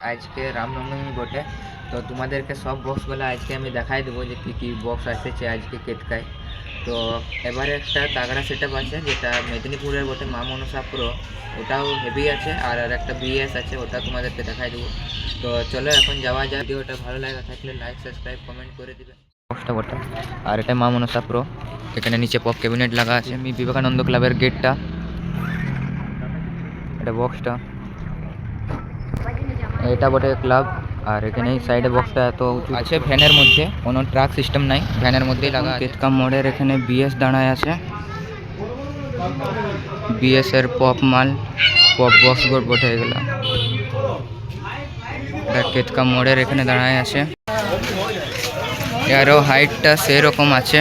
আজকে রামনবমী বটে, তো তোমাদেরকে সব বক্সগুলো আজকে আমি দেখাই দেবো যে কী কী বক্স এসেছে আজকে কেতকায়। তো এবারে একটা তাগড়া সেট আপ আছে যেটা মেদিনীপুরের বটে, মা মনসা প্রো। ওটাও হেভি আছে, আর একটা বিএস আছে, ওটা তোমাদেরকে দেখাই দেবো। তো চলো এখন যাওয়া যায়। ভিডিওটা ভালো লাগা থাকলে লাইক সাবস্ক্রাইব কমেন্ট করে দিবে। বক্সটা বটে, আর এটা মা মনসা প্রো। এখানে নিচে পপ ক্যাবিনেট লাগা আছে। আমি বিবেকানন্দ ক্লাবের গেটটা, এটা বক্সটা, এটা বটে ক্লাব। আর এখানে এই সাইডে বক্সটা এত উঁচু আছে, ভ্যানের মধ্যে কোনো ট্রাক সিস্টেম নাই, ভ্যানের মধ্যেই লাগা আছে। কেতকা মোড়ের এখানে বিএস দাঁড়ায় আছে, বিএস এর পপ মাল, পপ বক্স বটে এগুলা। কেতকা মোড়ের এখানে দাঁড়ায় আছে, আরও হাইটটা সেরকম আছে।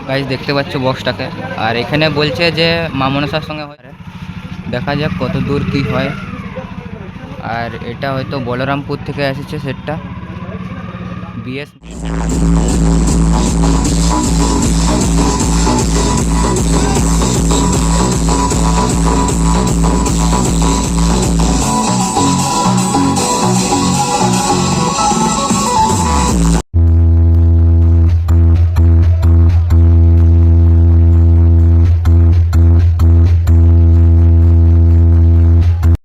গাইস দেখতে পাচ্ছ বক্সটাকে, আর এখানে বলছে যে মা মনসার সঙ্গে দেখা যাক কত দূর কী হয়। আর এটা হয়তো বলরামপুর থেকে এসেছে সেটটা, বিএস।